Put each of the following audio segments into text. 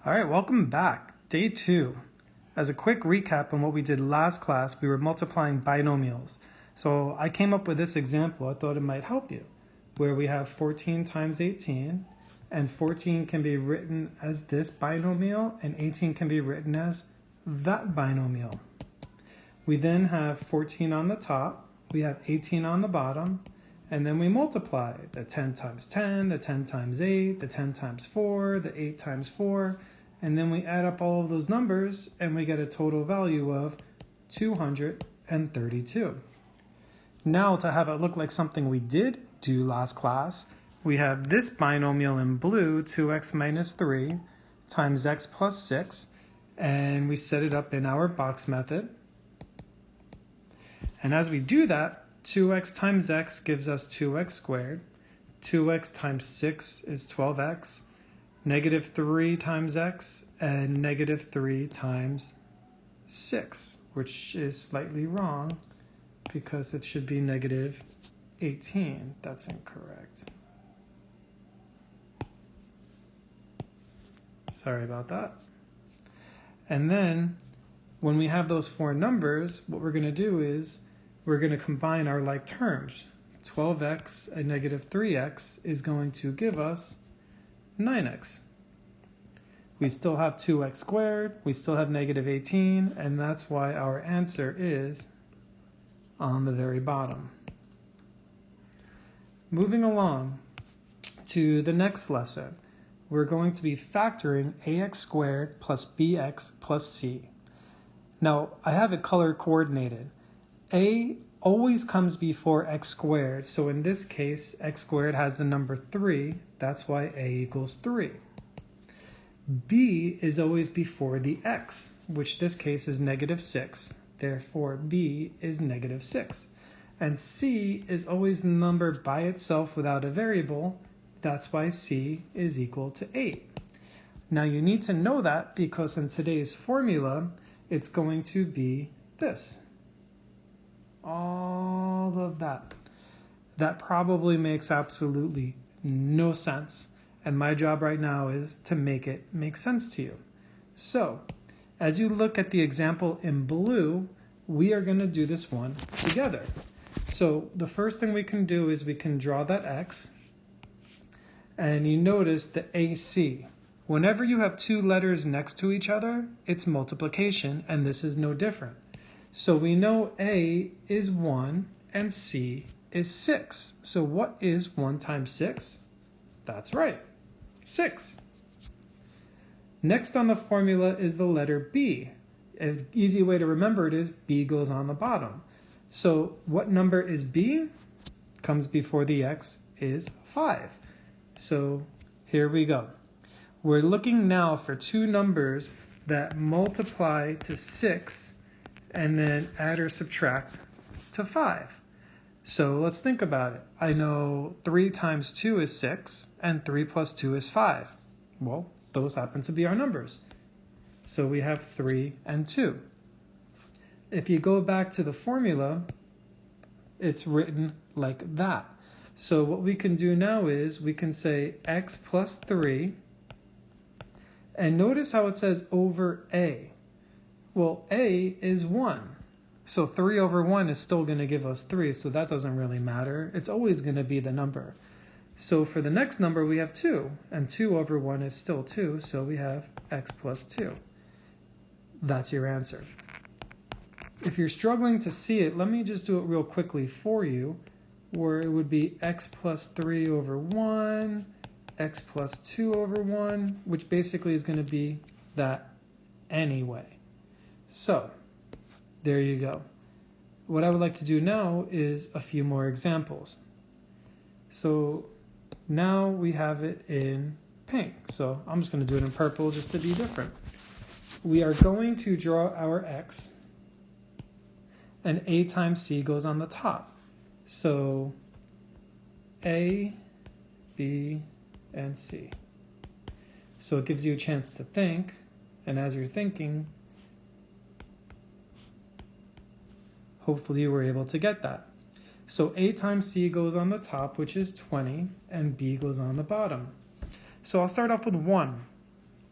All right, welcome back. Day 2. As a quick recap on what we did last class, we were multiplying binomials. So I came up with this example. I thought it might help you, where we have 14 times 18, and 14 can be written as this binomial, and 18 can be written as that binomial. We then have 14 on the top, we have 18 on the bottom, and then we multiply the 10 times 10, the 10 times 8, the 10 times 4, the 8 times 4, and then we add up all of those numbers and we get a total value of 232. Now, to have it look like something we did do last class, we have this binomial in blue, 2x minus 3 times x plus 6, and we set it up in our box method. And as we do that, 2x times x gives us 2x squared. 2x times 6 is 12x. Negative 3 times x and negative 3 times 6, which is slightly wrong because it should be negative 18. That's incorrect. Sorry about that. And then when we have those four numbers, what we're going to do is we're going to combine our like terms. 12x and negative 3x is going to give us 9x. We still have 2x squared, we still have negative 18, and that's why our answer is on the very bottom. Moving along to the next lesson, we're going to be factoring ax squared plus bx plus c. Now, I have it color coordinated. A always comes before x squared, so in this case, x squared has the number 3, that's why a equals 3. B is always before the x, which this case is negative 6, therefore b is negative 6. And c is always the number by itself without a variable, that's why c is equal to 8. Now you need to know that because in today's formula, it's going to be this. All of that. That probably makes absolutely no sense. And my job right now is to make it make sense to you. So, as you look at the example in blue, we are going to do this one together. So, the first thing we can do is we can draw that x. And you notice the AC. Whenever you have two letters next to each other, it's multiplication, and this is no different. So we know A is 1 and C is 6. So what is 1 times 6? That's right, 6. Next on the formula is the letter B. An easy way to remember it is B goes on the bottom. So what number is B? Comes before the X is 5. So here we go. We're looking now for two numbers that multiply to 6 and then add or subtract to 5. So let's think about it. I know 3 times 2 is 6, and 3 plus 2 is 5. Well, those happen to be our numbers. So we have 3 and 2. If you go back to the formula, it's written like that. So what we can do now is we can say x plus 3, and notice how it says over a. Well, a is 1. So 3 over 1 is still going to give us 3, so that doesn't really matter. It's always going to be the number. So for the next number, we have 2, and 2 over 1 is still 2, so we have x plus 2. That's your answer. If you're struggling to see it, let me just do it real quickly for you, where it would be x plus 3 over 1, x plus 2 over 1, which basically is going to be that anyway. So, there you go. What I would like to do now is a few more examples. So, now we have it in pink. So, I'm just going to do it in purple just to be different. We are going to draw our x, and a times c goes on the top. So, A, B, and C. So it gives you a chance to think, and as you're thinking, hopefully you were able to get that. So A times C goes on the top, which is 20, and B goes on the bottom. So I'll start off with 1.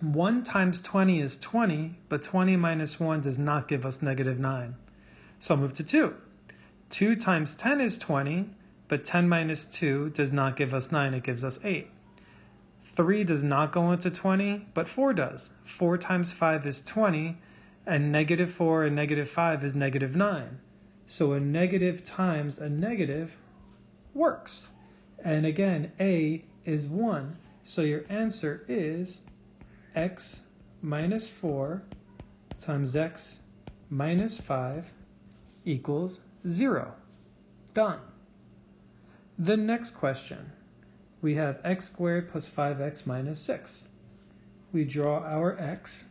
1 times 20 is 20, but 20 minus 1 does not give us negative 9. So I'll move to 2. 2 times 10 is 20, but 10 minus 2 does not give us 9, it gives us 8. 3 does not go into 20, but 4 does. 4 times 5 is 20, and negative 4 and negative 5 is negative 9. So a negative times a negative works. And again, A is 1. So your answer is x minus 4 times x minus 5 equals 0. Done. The next question. We have x squared plus 5x minus 6. We draw our x,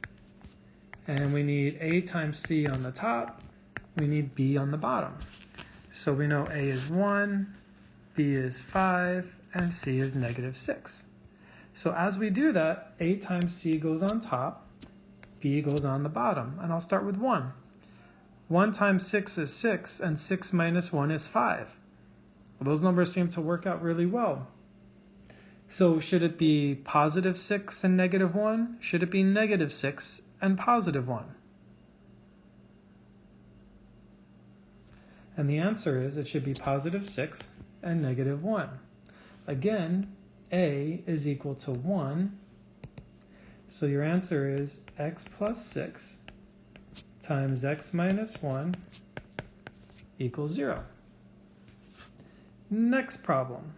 and we need a times c on the top. We need b on the bottom. So we know a is 1, b is 5, and c is negative 6. So as we do that, a times c goes on top, b goes on the bottom. And I'll start with 1. 1 times 6 is 6, and 6 minus 1 is 5. Well, those numbers seem to work out really well. So should it be positive 6 and negative 1? Should it be negative 6 and positive 1? And the answer is it should be positive 6 and negative 1. Again, a is equal to 1. So your answer is x plus 6 times x minus 1 equals 0. Next problem.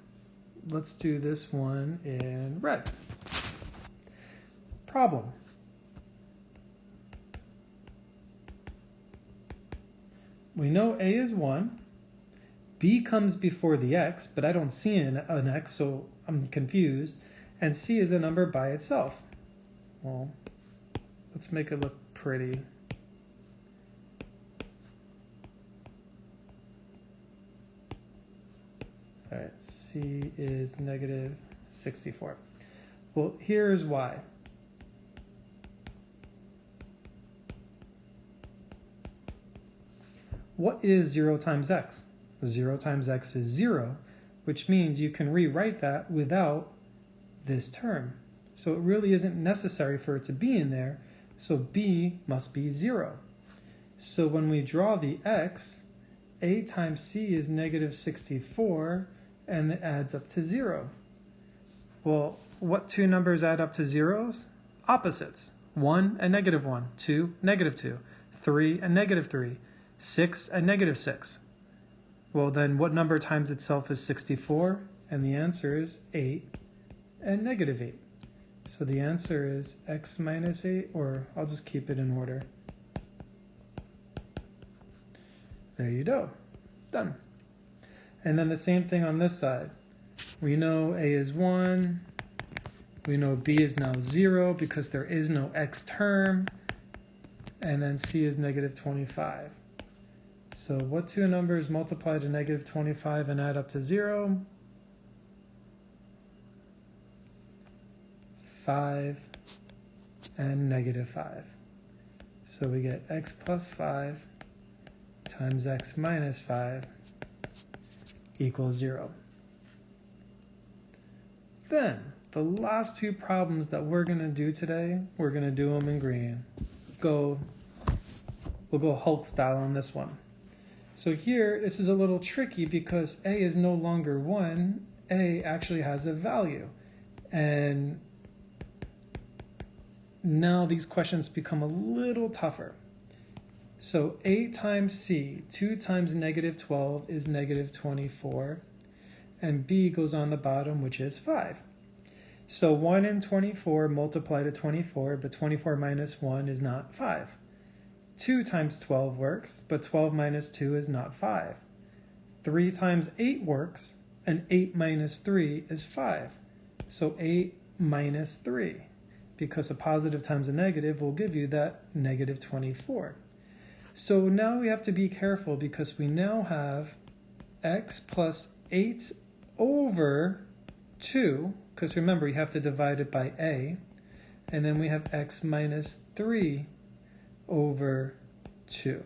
Let's do this one in red. Problem. We know a is 1. B comes before the x, but I don't see an x, so I'm confused. And c is a number by itself. Well, let's make it look pretty. All right, c is negative 64. Well, here's why. What is 0 times x? 0 times x is 0, which means you can rewrite that without this term. So it really isn't necessary for it to be in there, so b must be 0. So when we draw the x, a times c is negative 64, and it adds up to 0. Well, what two numbers add up to zeros? Opposites. 1 and negative 1, 2, negative 2, 3 and negative 3, 6 and negative 6. Well, then what number times itself is 64? And the answer is 8 and negative 8. So the answer is x minus 8, or I'll just keep it in order. There you go. Done. And then the same thing on this side. We know a is 1. We know b is now 0 because there is no x term. And then c is negative 25. So what two numbers multiply to negative 25 and add up to 0? 5 and negative 5. So we get x plus 5 times x minus 5 equals 0. Then, the last two problems that we're going to do today, we're going to do them in green. We'll go Hulk style on this one. So here, this is a little tricky because a is no longer 1. A actually has a value. And now these questions become a little tougher. So a times c, 2 times negative 12 is negative 24. And b goes on the bottom, which is 5. So 1 and 24 multiply to 24, but 24 minus 1 is not 5. 2 times 12 works, but 12 minus 2 is not 5. 3 times 8 works, and 8 minus 3 is 5. So 8 minus 3, because a positive times a negative will give you that negative 24. So now we have to be careful because we now have x plus 8 over 2, because remember you have to divide it by a, and then we have x minus 3 over 2.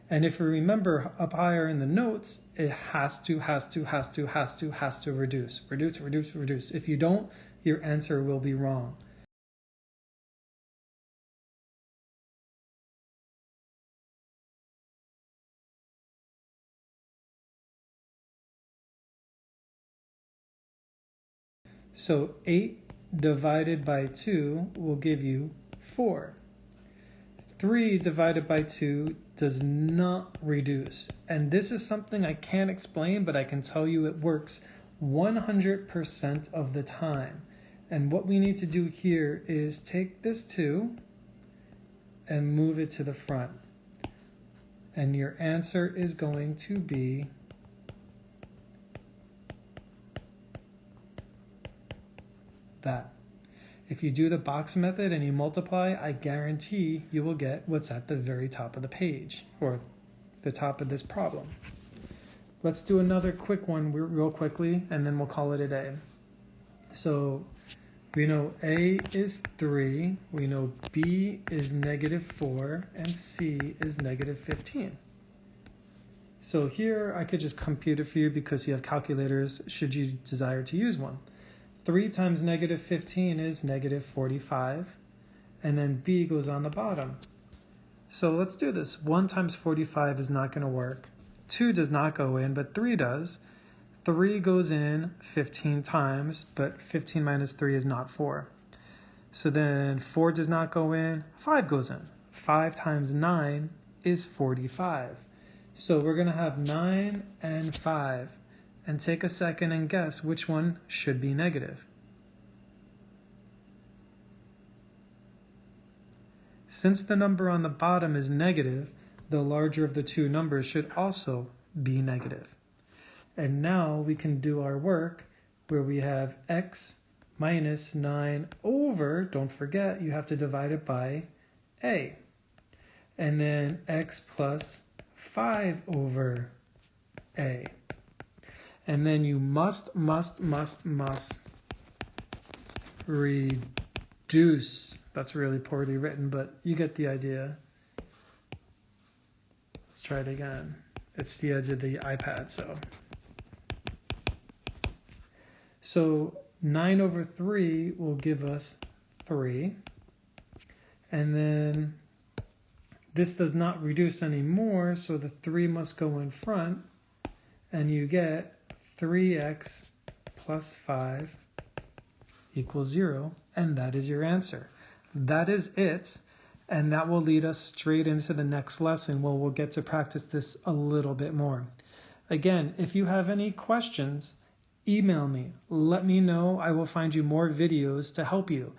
And if we remember up higher in the notes, it has to reduce. Reduce. If you don't, your answer will be wrong. So 8 divided by 2 will give you 4. 3 divided by 2 does not reduce. And this is something I can't explain, but I can tell you it works 100% of the time. And what we need to do here is take this 2 and move it to the front. And your answer is going to be that. If you do the box method and you multiply, I guarantee you will get what's at the very top of the page, or the top of this problem. Let's do another quick one real quickly, and then we'll call it a day. So we know A is 3, we know B is -4, and C is -15. So here I could just compute it for you because you have calculators should you desire to use one. 3 times -15 is -45, and then B goes on the bottom. So let's do this. 1 times 45 is not going to work. 2 does not go in, but 3 does. 3 goes in 15 times, but 15 minus 3 is not 4. So then 4 does not go in, 5 goes in. 5 times 9 is 45. So we're going to have 9 and 5. And take a second and guess which one should be negative. Since the number on the bottom is negative, the larger of the two numbers should also be negative. And now we can do our work where we have x minus 9 over, don't forget, you have to divide it by a. And then x plus 5 over a. And then you must reduce. That's really poorly written, but you get the idea. Let's try it again. It's the edge of the iPad, so 9 over 3 will give us 3. And then this does not reduce anymore, so the 3 must go in front, and you get 3x plus 5 equals 0, and that is your answer. That is it, and that will lead us straight into the next lesson where we'll get to practice this a little bit more. Again, if you have any questions, email me. Let me know. I will find you more videos to help you.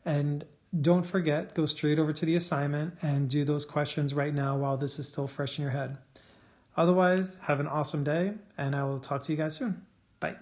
And don't forget, go straight over to the assignment and do those questions right now while this is still fresh in your head. Otherwise, have an awesome day, and I will talk to you guys soon. Bye.